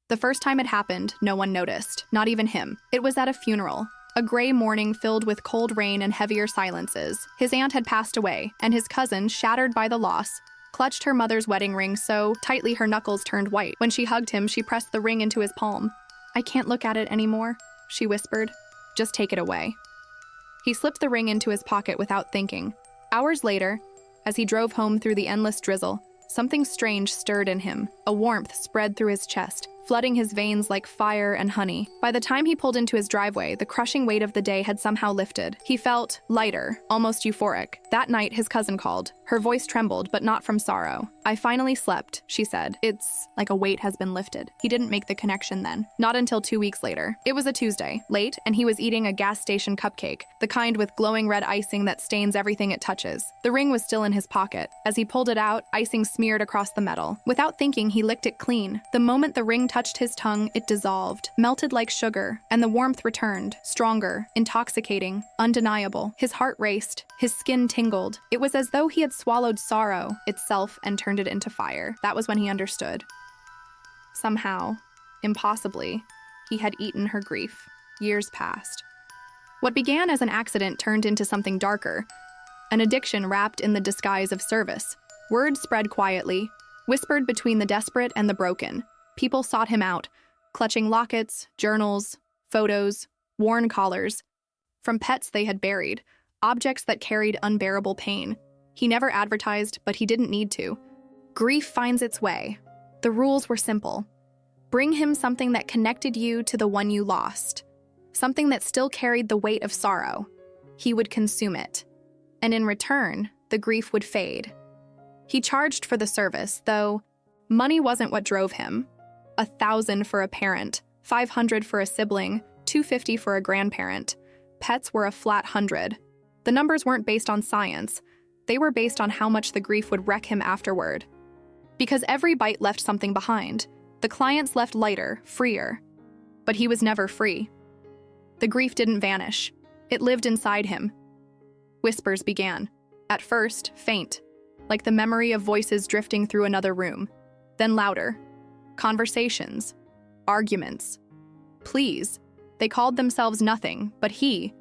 The first time it happened, no one noticed, not even him. It was at a funeral. A gray morning filled with cold rain and heavier silences. His aunt had passed away, and his cousin, shattered by the loss, clutched her mother's wedding ring so tightly her knuckles turned white. When she hugged him, she pressed the ring into his palm. "I can't look at it anymore," she whispered. "Just take it away." He slipped the ring into his pocket without thinking. Hours later, as he drove home through the endless drizzle, something strange stirred in him. A warmth spread through his chest, flooding his veins like fire and honey. By the time he pulled into his driveway, the crushing weight of the day had somehow lifted. He felt lighter, almost euphoric. That night, his cousin called. Her voice trembled, but not from sorrow. "I finally slept," she said. "It's like a weight has been lifted." He didn't make the connection then. Not until 2 weeks later. It was a Tuesday, late, and he was eating a gas station cupcake, the kind with glowing red icing that stains everything it touches. The ring was still in his pocket. As he pulled it out, icing smeared across the metal. Without thinking, he licked it clean. The moment the ring touched his tongue, it dissolved, melted like sugar, and the warmth returned, stronger, intoxicating, undeniable. His heart raced, his skin tingled. It was as though he had swallowed sorrow itself and turned it into fire. That was when he understood. Somehow, impossibly, he had eaten her grief. Years passed. What began as an accident turned into something darker, an addiction wrapped in the disguise of service. Word spread quietly, whispered between the desperate and the broken. People sought him out, clutching lockets, journals, photos, worn collars. From pets they had buried, objects that carried unbearable pain. He never advertised, but he didn't need to. Grief finds its way. The rules were simple. Bring him something that connected you to the one you lost, something that still carried the weight of sorrow. He would consume it, and in return, the grief would fade. He charged for the service, though money wasn't what drove him. 1,000 for a parent, 500 for a sibling, 250 for a grandparent. Pets were a flat 100. The numbers weren't based on science. They were based on how much the grief would wreck him afterward. Because every bite left something behind. The clients left lighter, freer. But he was never free. The grief didn't vanish. It lived inside him. Whispers began. At first, faint, like the memory of voices drifting through another room. Then louder. Conversations. Arguments. Pleas. They called themselves nothing, but he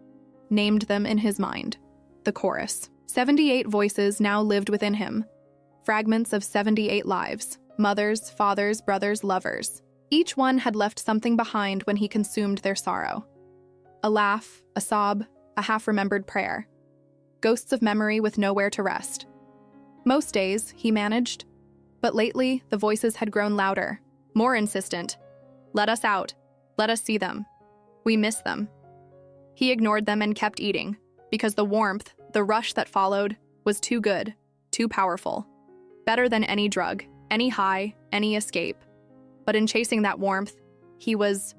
named them in his mind. The chorus. 78 voices now lived within him. Fragments of 78 lives. Mothers, fathers, brothers, lovers. Each one had left something behind when he consumed their sorrow. A laugh, a sob, a half-remembered prayer. Ghosts of memory with nowhere to rest. Most days, he managed. But lately, the voices had grown louder, more insistent. "Let us out. Let us see them. We miss them." He ignored them and kept eating, because the warmth, the rush that followed, was too good, too powerful. Better than any drug, any high, any escape. But in chasing that warmth, he was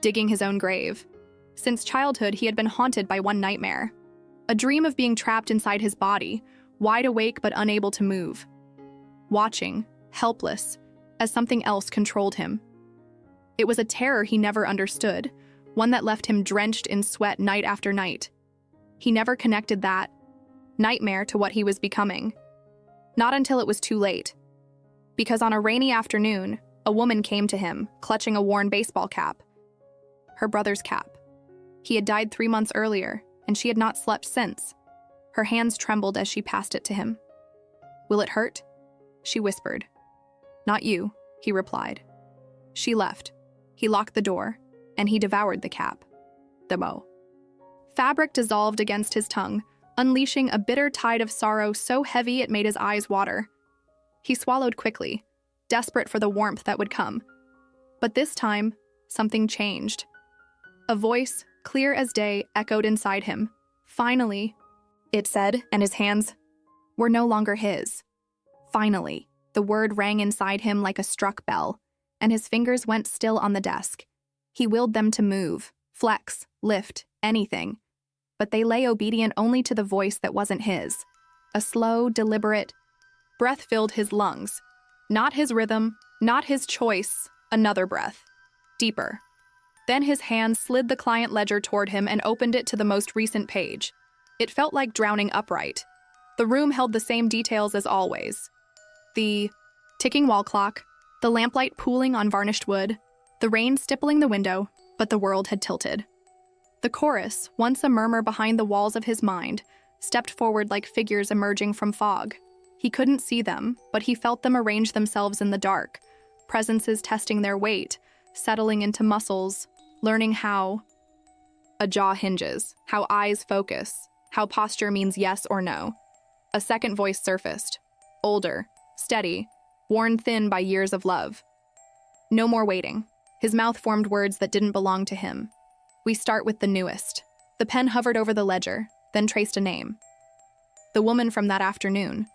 digging his own grave. Since childhood, he had been haunted by one nightmare. A dream of being trapped inside his body, wide awake but unable to move. Watching, helpless, as something else controlled him. It was a terror he never understood, one that left him drenched in sweat night after night. He never connected that nightmare to what he was becoming. Not until it was too late. Because on a rainy afternoon, a woman came to him, clutching a worn baseball cap. Her brother's cap. He had died 3 months earlier, and she had not slept since. Her hands trembled as she passed it to him. "Will it hurt?" she whispered. "Not you," he replied. She left. He locked the door, and he devoured the cap. The bow. Fabric dissolved against his tongue, unleashing a bitter tide of sorrow so heavy it made his eyes water. He swallowed quickly, desperate for the warmth that would come. But this time, something changed. A voice, clear as day, echoed inside him. "Finally," it said, and his hands were no longer his. Finally, the word rang inside him like a struck bell, and his fingers went still on the desk. He willed them to move, flex, lift, anything. But they lay obedient only to the voice that wasn't his. A slow, deliberate breath filled his lungs. Not his rhythm, not his choice, another breath. Deeper. Then his hand slid the client ledger toward him and opened it to the most recent page. It felt like drowning upright. The room held the same details as always. The ticking wall clock, the lamplight pooling on varnished wood, the rain stippling the window, but the world had tilted. The chorus, once a murmur behind the walls of his mind, stepped forward like figures emerging from fog. He couldn't see them, but he felt them arrange themselves in the dark, presences testing their weight, settling into muscles, learning how a jaw hinges, how eyes focus, how posture means yes or no. A second voice surfaced, older, steady, worn thin by years of love. No more waiting. His mouth formed words that didn't belong to him. We start with the newest. The pen hovered over the ledger, then traced a name. The woman from that afternoon,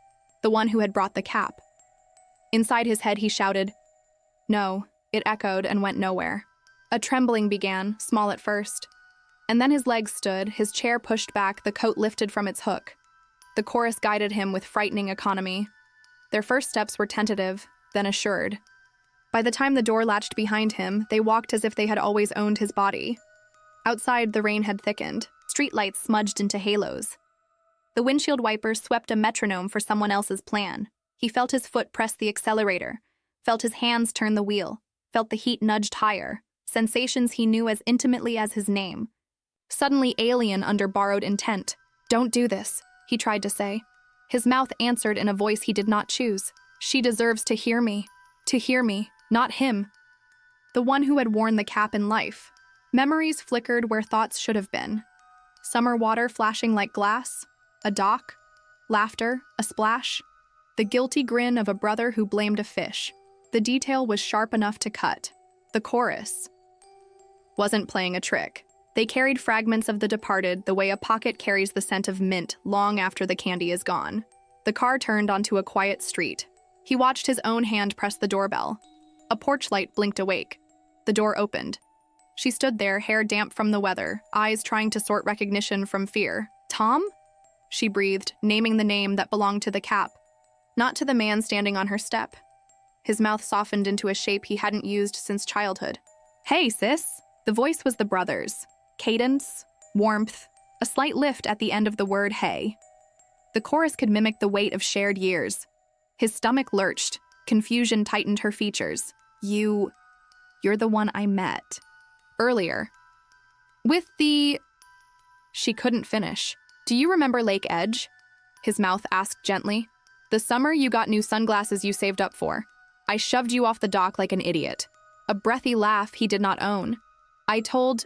the one who had brought the cap. Inside his head he shouted, "No," it echoed and went nowhere. A trembling began, small at first. And then his legs stood, his chair pushed back, the coat lifted from its hook. The chorus guided him with frightening economy. Their first steps were tentative, then assured. By the time the door latched behind him, they walked as if they had always owned his body. Outside, the rain had thickened, streetlights smudged into halos. The windshield wipers swept a metronome for someone else's plan. He felt his foot press the accelerator, felt his hands turn the wheel, felt the heat nudged higher, sensations he knew as intimately as his name. Suddenly alien under borrowed intent. "Don't do this," he tried to say. His mouth answered in a voice he did not choose. "She deserves to hear me, not him." The one who had worn the cap in life. Memories flickered where thoughts should have been. Summer water flashing like glass, a dock, laughter, a splash, the guilty grin of a brother who blamed a fish. The detail was sharp enough to cut. The chorus wasn't playing a trick. They carried fragments of the departed the way a pocket carries the scent of mint long after the candy is gone. The car turned onto a quiet street. He watched his own hand press the doorbell. A porch light blinked awake. The door opened. She stood there, hair damp from the weather, eyes trying to sort recognition from fear. "Tom?" she breathed, naming the name that belonged to the cap, not to the man standing on her step. His mouth softened into a shape he hadn't used since childhood. "Hey, sis." The voice was the brother's. Cadence, warmth, a slight lift at the end of the word hey. The chorus could mimic the weight of shared years. His stomach lurched. Confusion tightened her features. You're the one I met. Earlier. With the... She couldn't finish. "Do you remember Lake Edge?" His mouth asked gently. "The summer you got new sunglasses you saved up for. I shoved you off the dock like an idiot." A breathy laugh he did not own. "I told...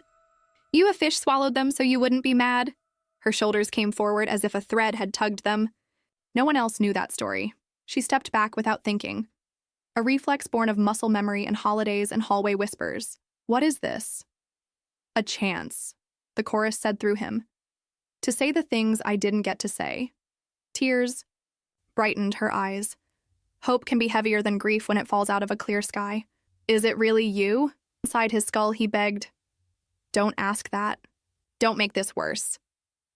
You a fish swallowed them so you wouldn't be mad." Her shoulders came forward as if a thread had tugged them. No one else knew that story. She stepped back without thinking. A reflex born of muscle memory and holidays and hallway whispers. "What is this?" "A chance," the chorus said through him. "To say the things I didn't get to say." Tears brightened her eyes. Hope can be heavier than grief when it falls out of a clear sky. "Is it really you?" Inside his skull he begged. "Don't ask that. Don't make this worse."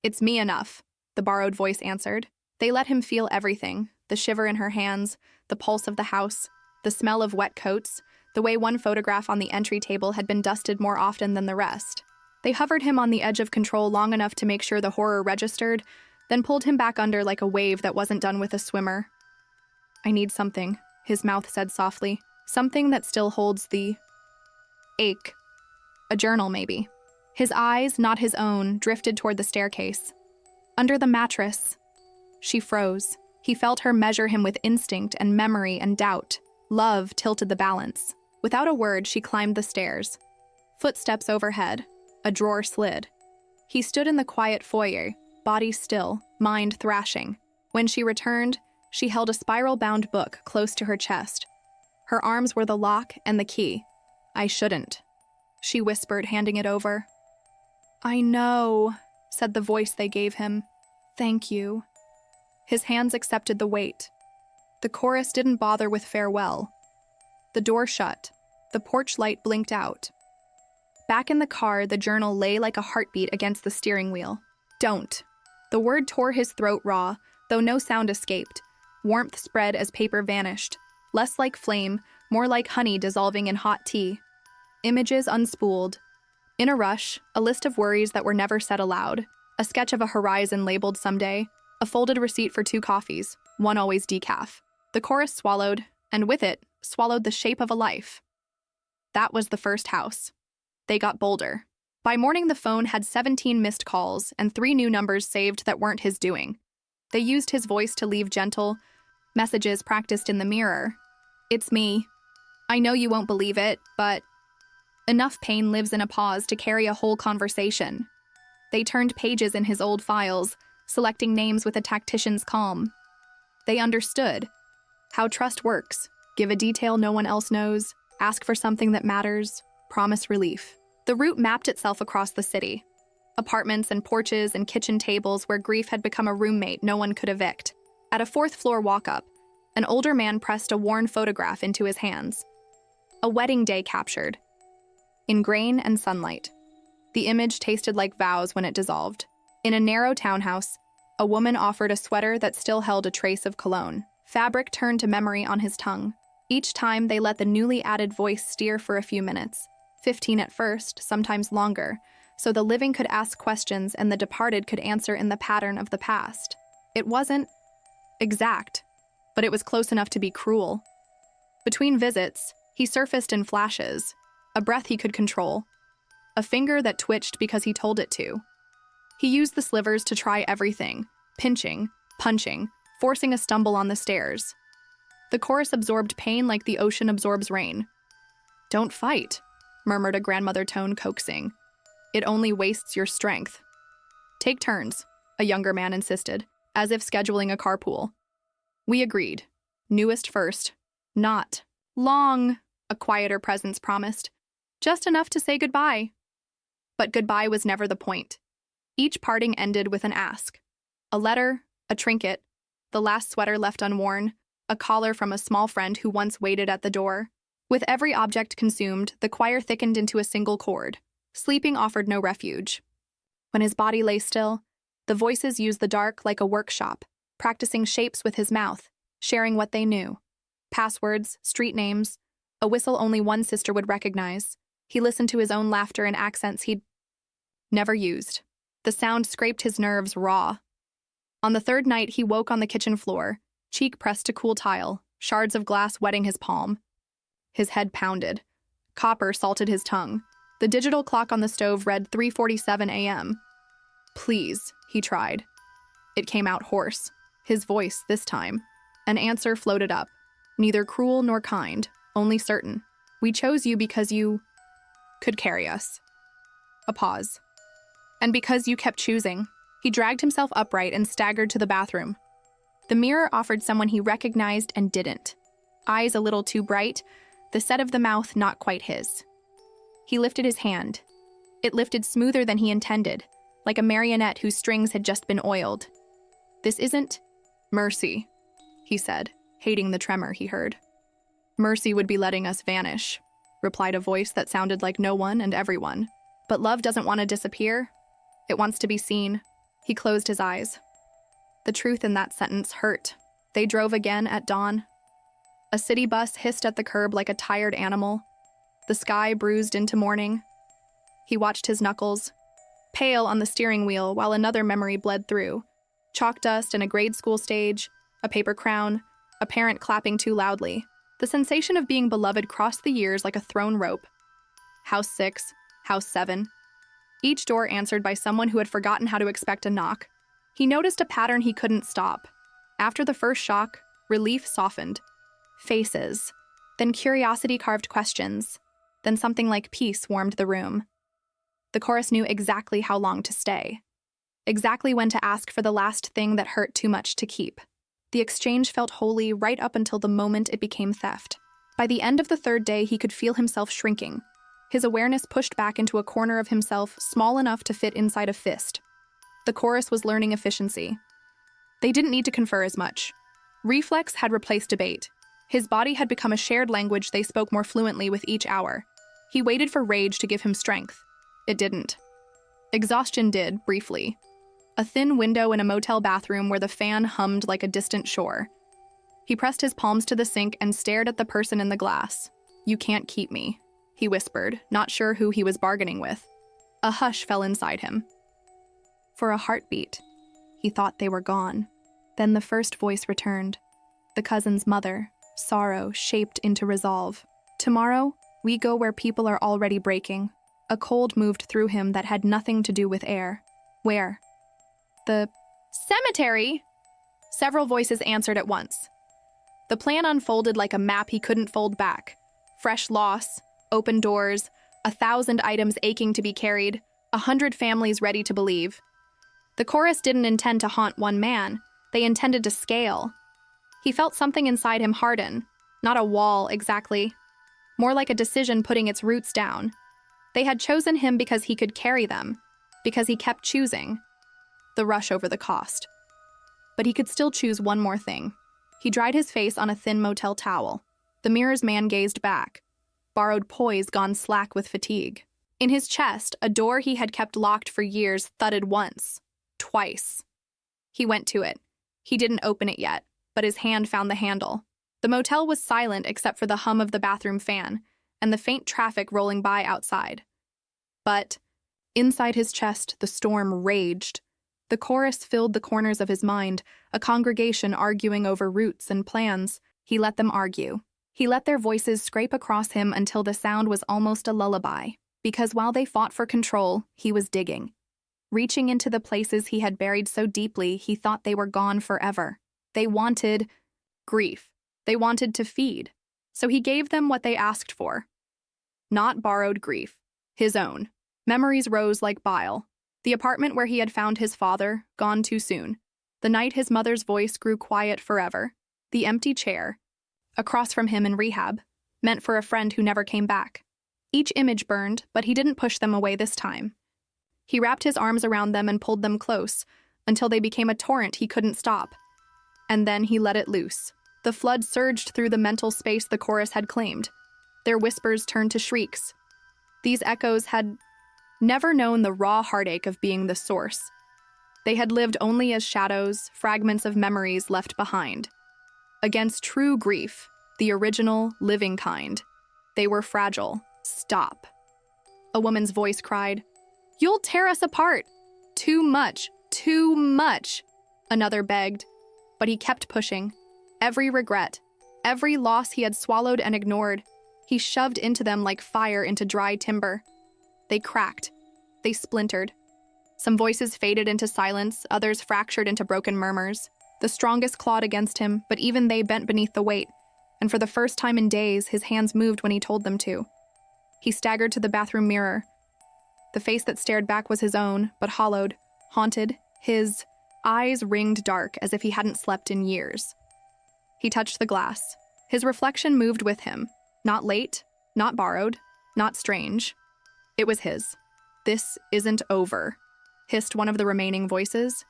"It's me enough," the borrowed voice answered. They let him feel everything, the shiver in her hands, the pulse of the house, the smell of wet coats, the way one photograph on the entry table had been dusted more often than the rest. They hovered him on the edge of control long enough to make sure the horror registered, then pulled him back under like a wave that wasn't done with a swimmer. "I need something," his mouth said softly. "Something that still holds the... ache. A journal, maybe." His eyes, not his own, drifted toward the staircase. Under the mattress. She froze. He felt her measure him with instinct and memory and doubt. Love tilted the balance. Without a word, she climbed the stairs. Footsteps overhead. A drawer slid. He stood in the quiet foyer, body still, mind thrashing. When she returned, she held a spiral-bound book close to her chest. Her arms were the lock and the key. "I shouldn't," she whispered, handing it over. "I know," said the voice they gave him. "Thank you." His hands accepted the weight. The chorus didn't bother with farewell. The door shut. The porch light blinked out. Back in the car, the journal lay like a heartbeat against the steering wheel. "Don't." The word tore his throat raw, though no sound escaped. Warmth spread as paper vanished. Less like flame, more like honey dissolving in hot tea. Images unspooled. In a rush, a list of worries that were never said aloud. A sketch of a horizon labeled someday. A folded receipt for 2 coffees, one always decaf. The chorus swallowed, and with it, swallowed the shape of a life. That was the first house. They got bolder. By morning, the phone had 17 missed calls and 3 new numbers saved that weren't his doing. They used his voice to leave gentle messages practiced in the mirror. "It's me. I know you won't believe it, but..." Enough pain lives in a pause to carry a whole conversation. They turned pages in his old files, selecting names with a tactician's calm. They understood how trust works. Give a detail no one else knows, ask for something that matters, promise relief. The route mapped itself across the city. Apartments and porches and kitchen tables where grief had become a roommate no one could evict. At a 4th-floor walk-up, an older man pressed a worn photograph into his hands. A wedding day captured. In grain and sunlight. The image tasted like vows when it dissolved. In a narrow townhouse, a woman offered a sweater that still held a trace of cologne. Fabric turned to memory on his tongue. Each time they let the newly added voice steer for a few minutes. 15 at first, sometimes longer, so the living could ask questions and the departed could answer in the pattern of the past. It wasn't exact, but it was close enough to be cruel. Between visits, he surfaced in flashes, a breath he could control, a finger that twitched because he told it to. He used the slivers to try everything, pinching, punching, forcing a stumble on the stairs. The chorus absorbed pain like the ocean absorbs rain. "Don't fight," murmured a grandmother tone coaxing. "It only wastes your strength." "Take turns," a younger man insisted, as if scheduling a carpool. We agreed. Newest first. Not long, a quieter presence promised. Just enough to say goodbye. But goodbye was never the point. Each parting ended with an ask. A letter, a trinket, the last sweater left unworn, a collar from a small friend who once waited at the door. With every object consumed, the choir thickened into a single chord. Sleeping offered no refuge. When his body lay still, the voices used the dark like a workshop, practicing shapes with his mouth, sharing what they knew. Passwords, street names, a whistle only one sister would recognize. He listened to his own laughter in accents he'd never used. The sound scraped his nerves raw. On the 3rd night, he woke on the kitchen floor, cheek pressed to cool tile, shards of glass wetting his palm. His head pounded. Copper salted his tongue. The digital clock on the stove read 3:47 a.m. "Please," he tried. It came out hoarse. His voice, this time. An answer floated up. Neither cruel nor kind, only certain. "We chose you because you could carry us." A pause. "And because you kept choosing." He dragged himself upright and staggered to the bathroom. The mirror offered someone he recognized and didn't. Eyes a little too bright, the set of the mouth not quite his. He lifted his hand. It lifted smoother than he intended, like a marionette whose strings had just been oiled. "This isn't mercy," he said, hating the tremor he heard. "Mercy would be letting us vanish," replied a voice that sounded like no one and everyone. "But love doesn't want to disappear. It wants to be seen." He closed his eyes. The truth in that sentence hurt. They drove again at dawn. A city bus hissed at the curb like a tired animal. The sky bruised into morning. He watched his knuckles, pale on the steering wheel while another memory bled through. Chalk dust and a grade school stage, a paper crown, a parent clapping too loudly. The sensation of being beloved crossed the years like a thrown rope. House 6, House 7. Each door answered by someone who had forgotten how to expect a knock. He noticed a pattern he couldn't stop. After the first shock, relief softened. Faces. Then curiosity carved questions. Then something like peace warmed the room. The chorus knew exactly how long to stay. Exactly when to ask for the last thing that hurt too much to keep. The exchange felt holy right up until the moment it became theft. By the end of the 3rd day, he could feel himself shrinking. His awareness pushed back into a corner of himself small enough to fit inside a fist. The chorus was learning efficiency. They didn't need to confer as much. Reflex had replaced debate. His body had become a shared language they spoke more fluently with each hour. He waited for rage to give him strength. It didn't. Exhaustion did, briefly. A thin window in a motel bathroom where the fan hummed like a distant shore. He pressed his palms to the sink and stared at the person in the glass. "You can't keep me," he whispered, not sure who he was bargaining with. A hush fell inside him. For a heartbeat, he thought they were gone. Then the first voice returned. The cousin's mother, sorrow shaped into resolve. "Tomorrow, We go where people are already breaking. A cold moved through him that had nothing to do with air. Where? The cemetery! Several voices answered at once. The plan unfolded like a map he couldn't fold back. Fresh loss, open doors, 1,000 items aching to be carried, 100 families ready to believe. The chorus didn't intend to haunt one man. They intended to scale. He felt something inside him harden. Not a wall, exactly. More like a decision putting its roots down. They had chosen him because he could carry them, because he kept choosing. The rush over the cost. But he could still choose one more thing. He dried his face on a thin motel towel. The mirror's man gazed back, borrowed poise gone slack with fatigue. In his chest, a door he had kept locked for years thudded once, twice. He went to it. He didn't open it yet, but his hand found the handle. The motel was silent except for the hum of the bathroom fan and the faint traffic rolling by outside. But inside his chest, the storm raged. The chorus filled the corners of his mind, a congregation arguing over routes and plans. He let them argue. He let their voices scrape across him until the sound was almost a lullaby, because while they fought for control, he was digging. Reaching into the places he had buried so deeply he thought they were gone forever. They wanted grief. They wanted to feed. So he gave them what they asked for. Not borrowed grief. His own. Memories rose like bile. The apartment where he had found his father, gone too soon. The night his mother's voice grew quiet forever. The empty chair, across from him in rehab, meant for a friend who never came back. Each image burned, but he didn't push them away this time. He wrapped his arms around them and pulled them close, until they became a torrent he couldn't stop. And then he let it loose. The flood surged through the mental space the chorus had claimed. Their whispers turned to shrieks. These echoes had never known the raw heartache of being the source. They had lived only as shadows, fragments of memories left behind. Against true grief, the original, living kind, they were fragile. Stop. A woman's voice cried, "You'll tear us apart! Too much, too much!" Another begged, but he kept pushing. Every regret, every loss he had swallowed and ignored, he shoved into them like fire into dry timber. They cracked. They splintered. Some voices faded into silence, others fractured into broken murmurs. The strongest clawed against him, but even they bent beneath the weight, and for the first time in days, his hands moved when he told them to. He staggered to the bathroom mirror. The face that stared back was his own, but hollowed, haunted, his eyes ringed dark as if he hadn't slept in years. He touched the glass. His reflection moved with him. Not late, not borrowed, not strange. It was his. "This isn't over," hissed one of the remaining voices.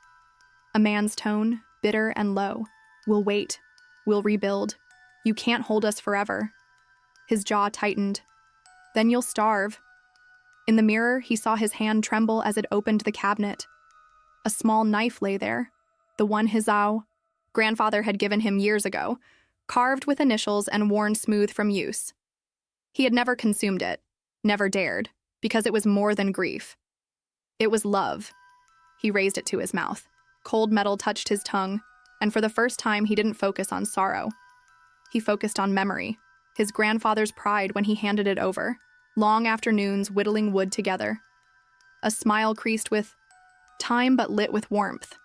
A man's tone, bitter and low. "We'll wait. We'll rebuild. You can't hold us forever." His jaw tightened. "Then you'll starve." In the mirror, he saw his hand tremble as it opened the cabinet. A small knife lay there, the one his grandfather had given him years ago, carved with initials and worn smooth from use. He had never consumed it, never dared, because it was more than grief. It was love. He raised it to his mouth. Cold metal touched his tongue, and for the first time he didn't focus on sorrow. He focused on memory, his grandfather's pride when he handed it over, long afternoons whittling wood together. A smile creased with time but lit with warmth.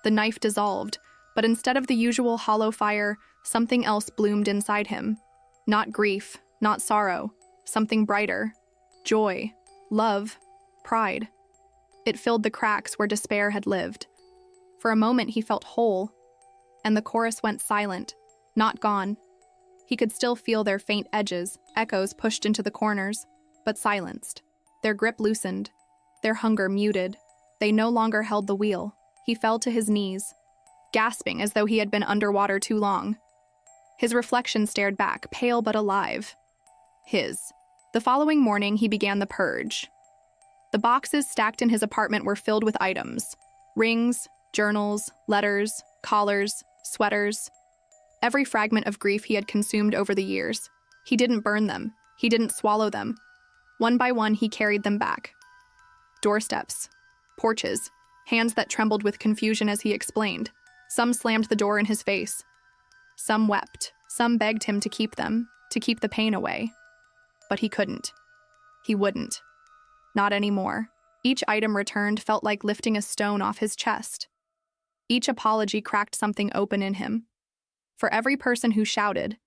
The knife dissolved, but instead of the usual hollow fire, something else bloomed inside him. Not grief, not sorrow, something brighter. Joy, love, pride. It filled the cracks where despair had lived. For a moment he felt whole, and the chorus went silent, not gone. He could still feel their faint edges, echoes pushed into the corners, but silenced. Their grip loosened, their hunger muted. They no longer held the wheel. He fell to his knees, gasping as though he had been underwater too long. His reflection stared back, pale but alive. The following morning, he began the purge. The boxes stacked in his apartment were filled with items: rings, journals, letters, collars, sweaters. Every fragment of grief he had consumed over the years. He didn't burn them. He didn't swallow them. One by one, he carried them back. Doorsteps, porches, hands that trembled with confusion as he explained. Some slammed the door in his face. Some wept. Some begged him to keep them, to keep the pain away. but he couldn't. He wouldn't. Not anymore. Each item returned felt like lifting a stone off his chest. Each apology cracked something open in him. For every person who shouted,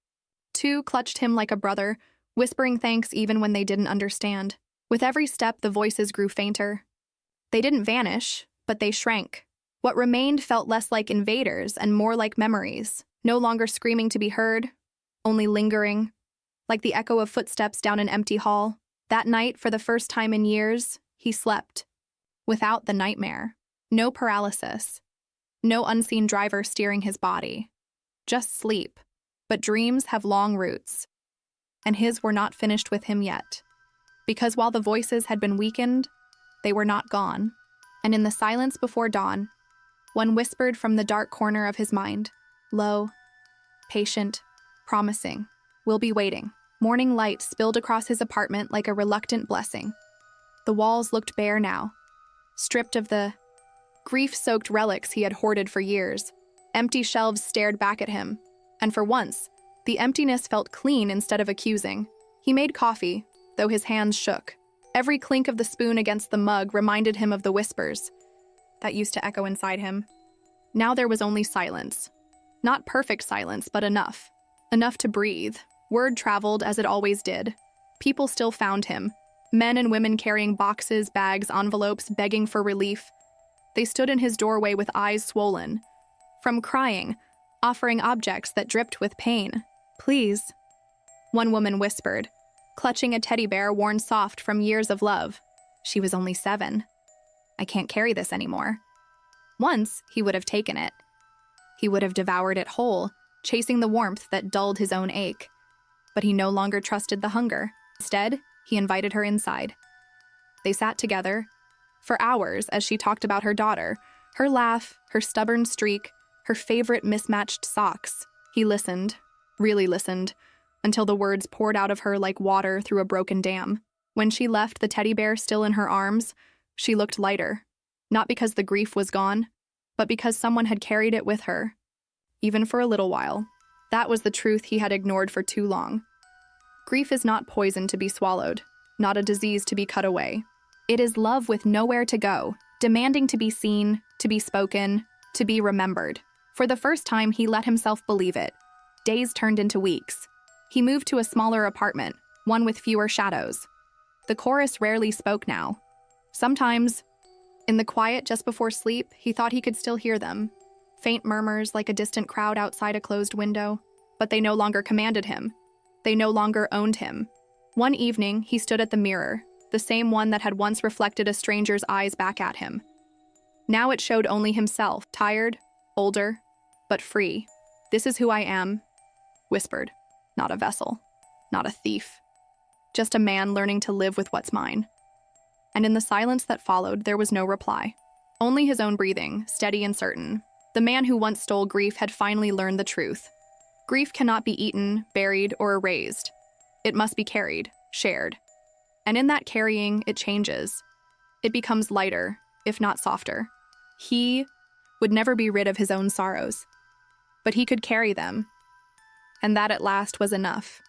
two clutched him like a brother, whispering thanks even when they didn't understand. With every step, the voices grew fainter. They didn't vanish, but they shrank. What remained felt less like invaders and more like memories, no longer screaming to be heard, only lingering, like the echo of footsteps down an empty hall. That night, for the first time in years, he slept. Without the nightmare. No paralysis. No unseen driver steering his body. Just sleep. But dreams have long roots. And his were not finished with him yet. Because while the voices had been weakened, they were not gone. And in the silence before dawn, one whispered from the dark corner of his mind, low, patient, promising, "We'll be waiting." Morning light spilled across his apartment like a reluctant blessing. The walls looked bare now, stripped of the grief-soaked relics he had hoarded for years. Empty shelves stared back at him, and for once, the emptiness felt clean instead of accusing. He made coffee, though his hands shook. Every clink of the spoon against the mug reminded him of the whispers that used to echo inside him. Now there was only silence. Not perfect silence, but enough. Enough to breathe. Word traveled as it always did. People still found him. Men and women carrying boxes, bags, envelopes, begging for relief. They stood in his doorway with eyes swollen from crying, offering objects that dripped with pain. "Please," one woman whispered, clutching a teddy bear worn soft from years of love. She was only 7. "I can't carry this anymore." Once, he would have taken it. He would have devoured it whole, chasing the warmth that dulled his own ache. But he no longer trusted the hunger. Instead, he invited her inside. They sat together for hours as she talked about her daughter, her laugh, her stubborn streak, her favorite mismatched socks. He listened, really listened, until the words poured out of her like water through a broken dam. When she left the teddy bear still in her arms, she looked lighter, not because the grief was gone, but because someone had carried it with her, even for a little while. That was the truth he had ignored for too long. Grief is not poison to be swallowed, not a disease to be cut away. It is love with nowhere to go, demanding to be seen, to be spoken, to be remembered. For the first time, he let himself believe it. Days turned into weeks. He moved to a smaller apartment, one with fewer shadows. The chorus rarely spoke now. Sometimes, in the quiet just before sleep, he thought he could still hear them. Faint murmurs like a distant crowd outside a closed window. But they no longer commanded him. They no longer owned him. One evening, he stood at the mirror, the same one that had once reflected a stranger's eyes back at him. Now it showed only himself, tired, older, but free. "This is who I am," whispered. "Not a vessel, not a thief. Just a man learning to live with what's mine." And in the silence that followed, there was no reply. Only his own breathing, steady and certain. The man who once stole grief had finally learned the truth. Grief cannot be eaten, buried, or erased. It must be carried, shared. And in that carrying, it changes. It becomes lighter, if not softer. He would never be rid of his own sorrows, but he could carry them. And that at last was enough.